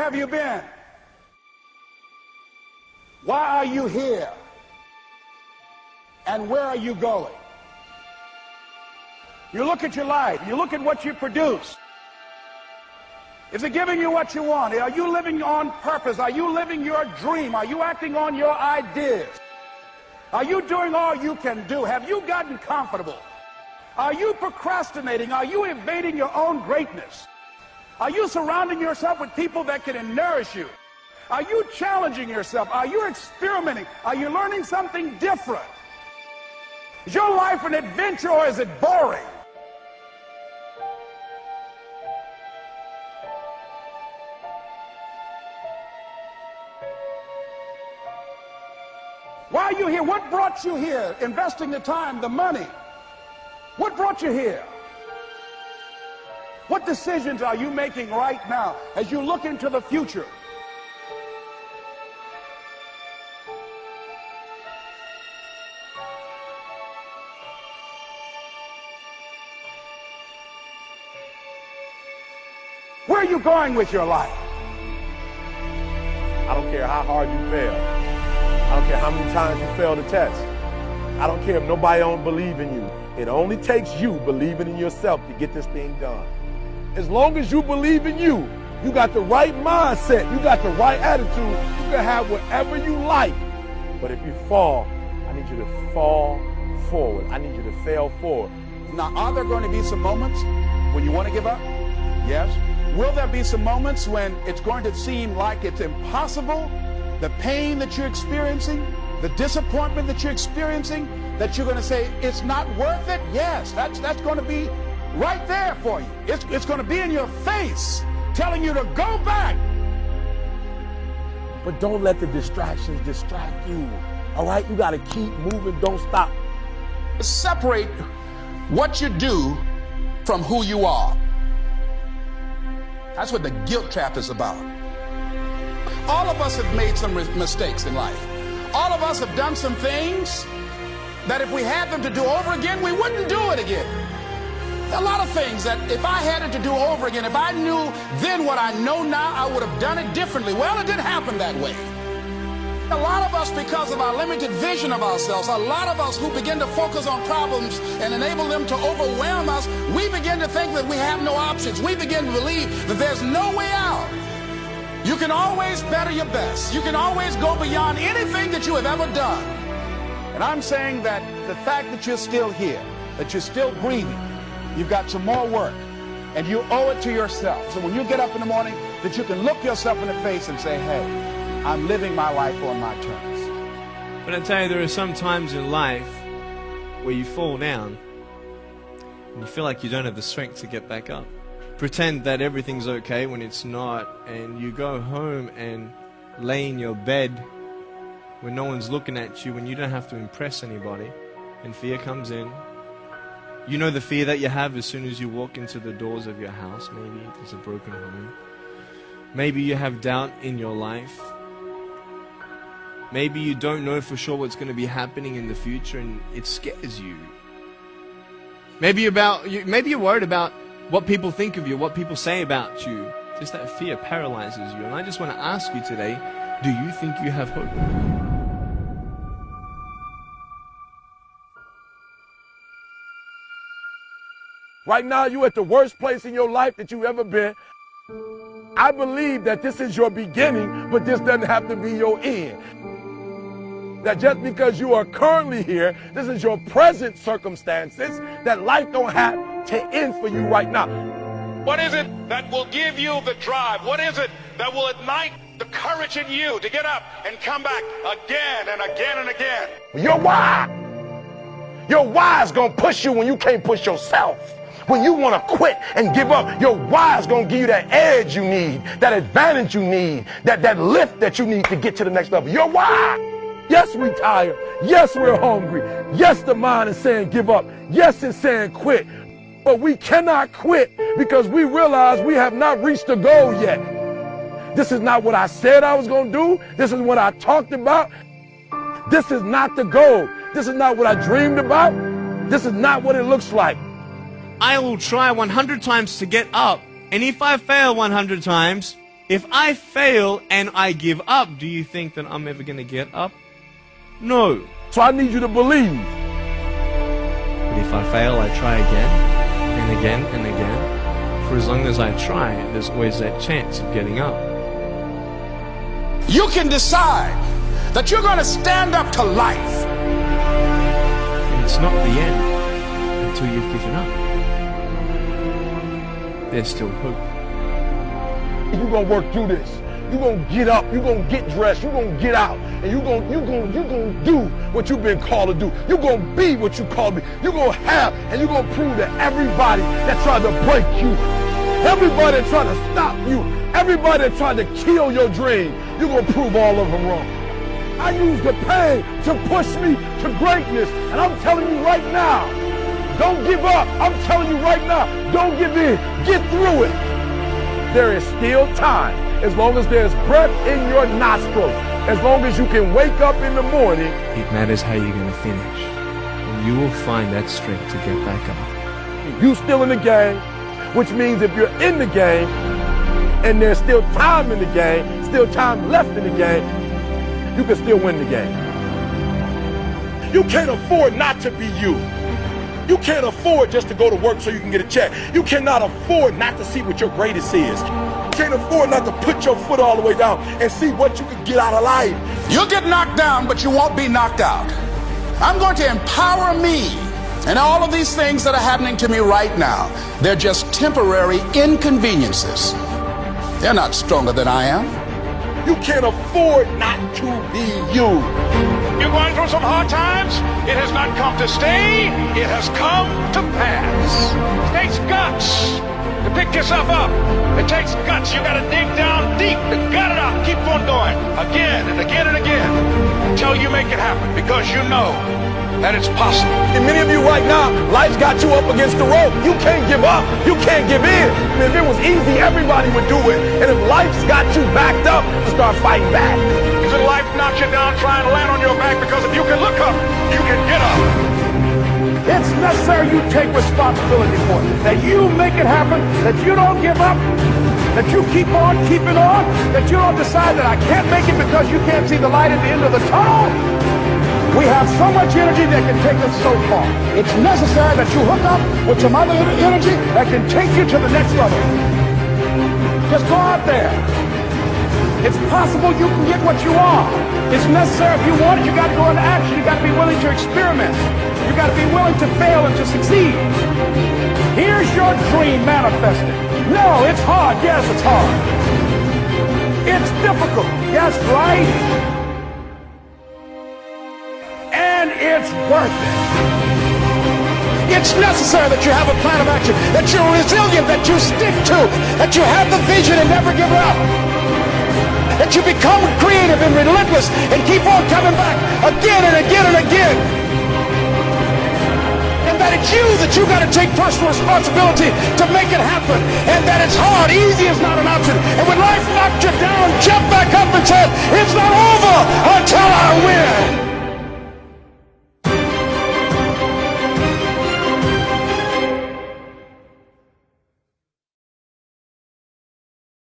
have you been? Why are you here? And where are you going? You look at your life, you look at what you produce. Is it giving you what you want? Are you living on purpose? Are you living your dream? Are you acting on your ideas? Are you doing all you can do? Have you gotten comfortable? Are you procrastinating? Are you evading your own greatness? Are you surrounding yourself with people that can nourish you? Are you challenging yourself? Are you experimenting? Are you learning something different? Is your life an adventure or is it boring? Why are you here? What brought you here? Investing the time, the money. What brought you here? What decisions are you making right now as you look into the future? Where are you going with your life? I don't care how hard you fail. I don't care how many times you fail the test. I don't care if nobody don't believe in you. It only takes you believing in yourself to get this thing done. As long as you believe in you, you got the right mindset, you got the right attitude, you can have whatever you like. But if you fall, I need you to fall forward. I need you to fail forward. Now, are there going to be some moments when you want to give up? Yes. Will there be some moments when it's going to seem like it's impossible? The pain that you're experiencing, the disappointment that you're experiencing, that you're going to say, it's not worth it? Yes, that's going to be right there for you. It's going to be in your face, telling you to go back. But don't let the distractions distract you. All right? You got to keep moving. Don't stop. Separate what you do from who you are. That's what the guilt trap is about. All of us have made some mistakes in life. All of us have done some things that if we had them to do over again, we wouldn't do it again. A lot of things that if I had it to do over again, if I knew then what I know now, I would have done it differently. Well, it didn't happen that way. A lot of us, because of our limited vision of ourselves, a lot of us who begin to focus on problems and enable them to overwhelm us, we begin to think that we have no options. We begin to believe that there's no way out. You can always better your best. You can always go beyond anything that you have ever done. And I'm saying that the fact that you're still here, that you're still breathing, you've got some more work, and you owe it to yourself. So when you get up in the morning, that you can look yourself in the face and say, hey, I'm living my life on my terms. But I tell you, there are some times in life where you fall down and you feel like you don't have the strength to get back up. Pretend that everything's okay when it's not, and you go home and lay in your bed when no one's looking at you, when you don't have to impress anybody, and fear comes in. You know the fear that you have as soon as you walk into the doors of your house. Maybe there's a broken home. Maybe you have doubt in your life. Maybe you don't know for sure what's going to be happening in the future, and it scares you. Maybe you're worried about what people think of you, what people say about you. Just that fear paralyzes you. And I just want to ask you today, do you think you have hope? Right now, you're at the worst place in your life that you've ever been. I believe that this is your beginning, but this doesn't have to be your end. That just because you are currently here, this is your present circumstances, that life don't have to end for you right now. What is it that will give you the drive? What is it that will ignite the courage in you to get up and come back again and again and again? Your why. Your why is going to push you when you can't push yourself. When you want to quit and give up, your why is going to give you that edge you need, that advantage you need, that lift that you need to get to the next level. Your why. Yes, we're tired. Yes, we're hungry. Yes, the mind is saying give up. Yes, it's saying quit. But we cannot quit because we realize we have not reached the goal yet. This is not what I said I was going to do. This is what I talked about. This is not the goal. This is not what I dreamed about. This is not what it looks like. I will try 100 times to get up. And if I fail 100 times, If I fail and I give up, do you think that I'm ever going to get up? No. So I need you to believe. But if I fail, I try again and again and again. For as long as I try, there's always that chance of getting up. You can decide that you're going to stand up to life. And it's not the end until you've given up. There's still hope. You're going to work through this. You're going to get up. You're going to get dressed. You're going to get out. And you're going to do what you've been called to do. You're going to be what you called to be. You're going to have, and you're going to prove to everybody that tried to break you, everybody that tried to stop you, everybody that tried to kill your dream, you're going to prove all of them wrong. I use the pain to push me to greatness. And I'm telling you right now, don't give up. I'm telling you right now, don't give in. Get through it. There is still time. As long as there's breath in your nostrils, as long as you can wake up in the morning. It matters how you're going to finish. And you will find that strength to get back up. You still in the game, which means if you're in the game and there's still time in the game, still time left in the game, you can still win the game. You can't afford not to be you. You can't afford just to go to work so you can get a check. You cannot afford not to see what your greatest is. You can't afford not to put your foot all the way down and see what you can get out of life. You'll get knocked down, but you won't be knocked out. I'm going to empower me. And all of these things that are happening to me right now, they're just temporary inconveniences. They're not stronger than I am. You can't afford not to be you. You're going through some hard times. It has not come to stay. It has come to pass. It takes guts to pick yourself up. It takes guts. You got to dig down deep to gut it out. Keep on going again and again and again until you make it happen, because you know that it's possible. And many of you right now, life's got you up against the rope. You can't give up. You can't give in. I mean, if it was easy, everybody would do it. And if life's got you backed up, to start fighting back. If life knocks you down, try and land on your back, because if you can look up, you can get up. It's necessary you take responsibility for it. That you make it happen, that you don't give up, that you keep on keeping on, that you don't decide that I can't make it because you can't see the light at the end of the tunnel. We have so much energy that can take us so far. It's necessary that you hook up with some other energy that can take you to the next level. Just go out there. It's possible you can get what you want. It's necessary if you want it, you got to go into action. You got to be willing to experiment. You got to be willing to fail and to succeed. Here's your dream manifested. No, it's hard. Yes, it's hard. It's difficult. Yes, right? And it's worth it. It's necessary that you have a plan of action, that you're resilient, that you stick to, that you have the vision and never give up, that you become creative and relentless and keep on coming back again and again and again. And that it's you got to take personal responsibility to make it happen. And that it's hard. Easy is not an option. And when life knocks you down, jump back up and say, it's not over until I win.